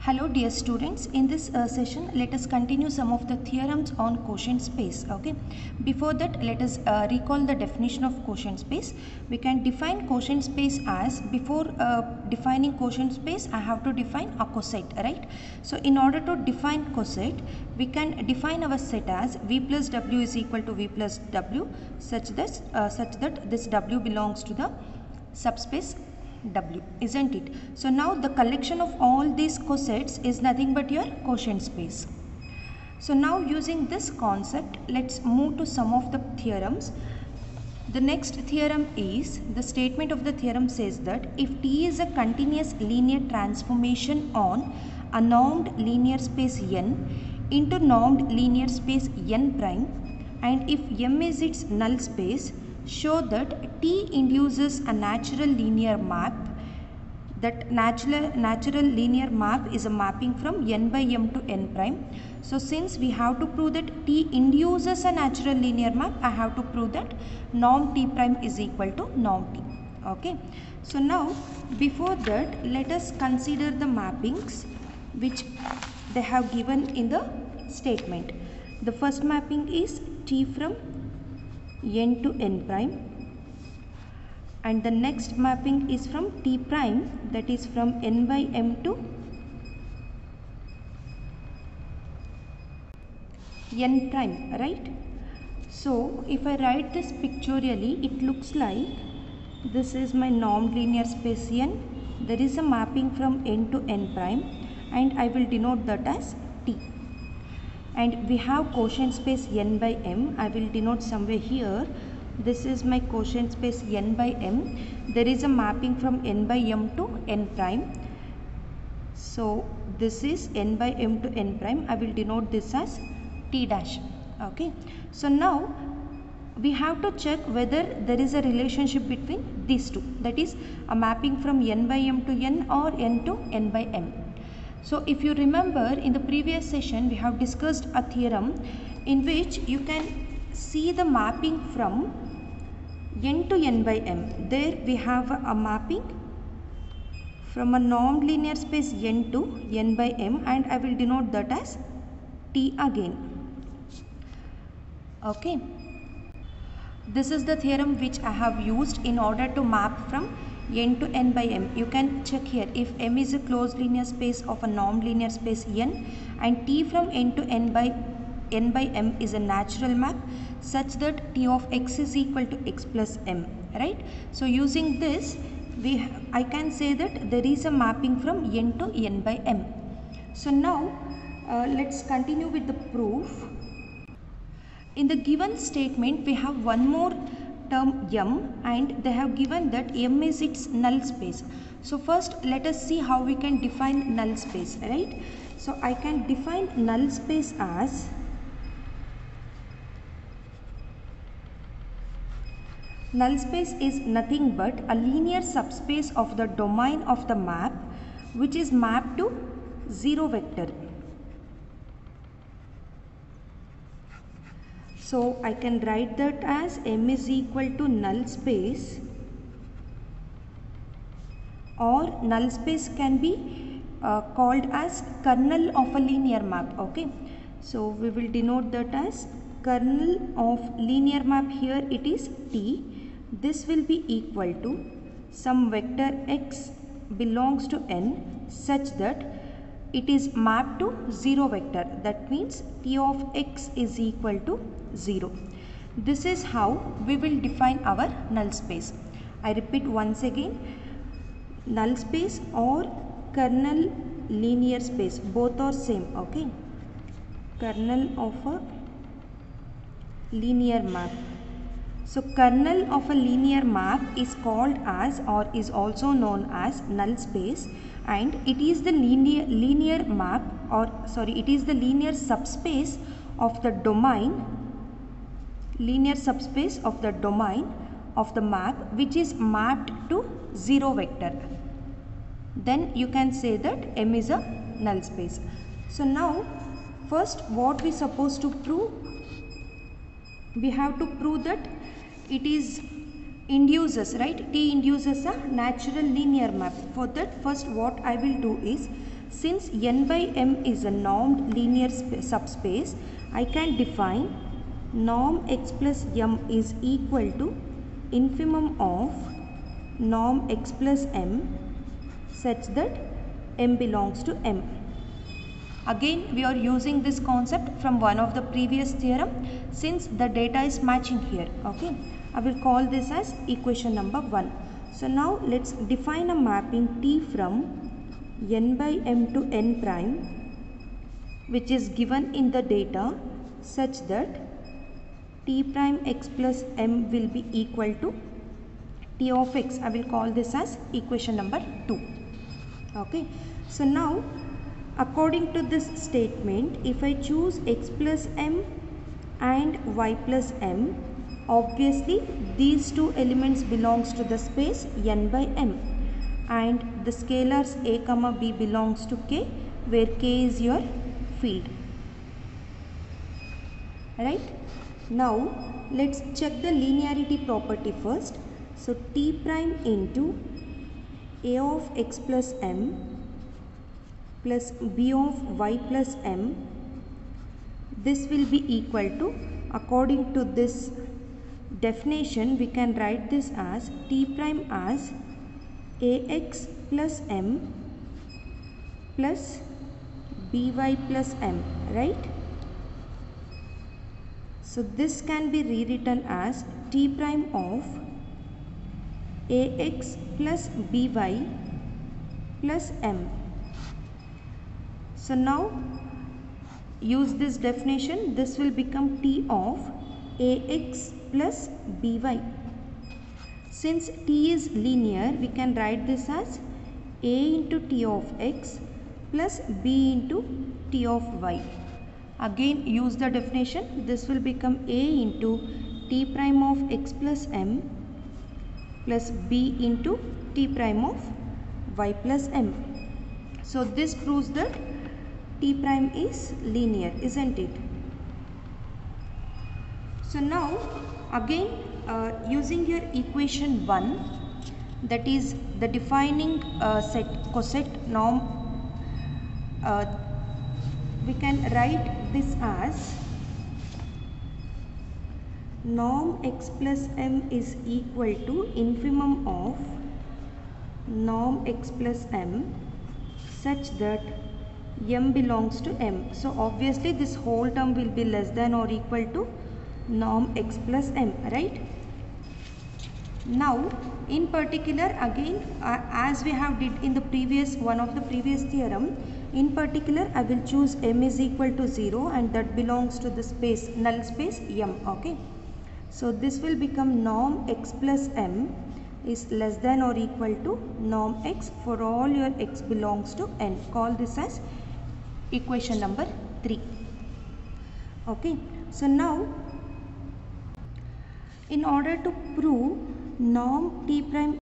Hello dear students, in this session let us continue some of the theorems on quotient space. Okay, before that let us recall the definition of quotient space. We can define quotient space as, before defining quotient space I have to define a coset, right? So in order to define coset, we can define our set as v plus w is equal to v plus w such that this w belongs to the subspace W, isn't it? So now the collection of all these cosets is nothing but your quotient space. So now using this concept, let's move to some of the theorems. The next theorem is, the statement of the theorem says that if T is a continuous linear transformation on a normed linear space n into normed linear space n prime, and if M is its null space, show that T induces a natural linear map. That natural linear map is a mapping from n by m to n prime. So since we have to prove that T induces a natural linear map, I have to prove that norm T prime is equal to norm T. Okay. So now before that, let us consider the mappings which they have given in the statement. The first mapping is T from n to n prime, and the next mapping is from T prime, that is from n by m to n prime, right? So if I write this pictorially, it looks like this is my normed linear space n. There is a mapping from n to n prime, and I will denote that as T. And we have quotient space n by m. I will denote somewhere here. This is my quotient space n by m. There is a mapping from n by m to n prime. So this is n by m to n prime. I will denote this as T dash. Okay. So now we have to check whether there is a relationship between these two. That is a mapping from n by m to n or n to n by m. So if you remember, in the previous session we have discussed a theorem in which you can see the mapping from n to n by m. There we have a mapping from a normed linear space n to n by m, and I will denote that as T again. Okay. This is the theorem which I have used in order to map from n to n by m. You can check here, if M is a closed linear space of a normed linear space n, and T from n to n by m is a natural map such that T of x is equal to x plus m, right? So using this, I can say that there is a mapping from n to n by m. So now let's continue with the proof. In the given statement, we have one more term m, and they have given that m is its null space. So first let us see how we can define null space, right? So I can define null space as null space is nothing but a linear subspace of the domain of the map which is mapped to 0 vector. So I can write that as M is equal to null space, or null space can be called as kernel of a linear map. Okay, so we will denote that as kernel of linear map. Here it is T. This will be equal to some vector x belongs to n such that it is mapped to 0 vector. That means T of x is equal to 0. This is how we will define our null space. I repeat once again, null space or kernel linear space, both are same. Okay, kernel of a linear map. So kernel of a linear map is called as, or is also known as, null space, and it is the linear map, or sorry, it is the linear subspace of the domain, of the map which is mapped to 0 vector. Then you can say that M is a null space. So now first what we supposed to prove? We have to prove that it is induces, right? T induces a natural linear map. For that, first what I will do is since n by m is a normed linear subspace, I can define norm x plus m is equal to infimum of norm x plus m such that m belongs to m. Again, we are using this concept from one of the previous theorem since the data is matching here. Okay, I will call this as equation number 1. So now let's define a mapping T from n by m to n prime, which is given in the data such that T prime x plus m will be equal to T of x. I will call this as equation number 2. Okay, so now according to this statement, if I choose x plus m and y plus m, obviously these two elements belongs to the space n by m, and the scalars a comma b belongs to k, where k is your field. Right? Now let's check the linearity property first. So t prime into a of x plus m plus b of y plus m, this will be equal to, according to this definition, we can write this as t prime as ax plus m plus by plus m, right? So this can be rewritten as t prime of ax plus by plus m. So now use this definition, this will become t of ax plus by. Since t is linear, we can write this as a into t of x plus b into t of y. Again use the definition, this will become a into t prime of x plus m plus b into t prime of y plus m. So this proves that t prime is linear, isn't it? So now again using your equation 1, that is the defining set coset norm, we can write this as norm x plus m is equal to infimum of norm x plus m such that m belongs to m. So obviously this whole term will be less than or equal to norm x plus m, right? Now in particular, again as we have did in the previous one of the previous theorem, in particular I will choose m is equal to 0 and that belongs to the space, null space m. Okay, so this will become norm x plus m is less than or equal to norm x for all your x belongs to n. Call this as equation number 3. Okay, so now in order to prove norm t prime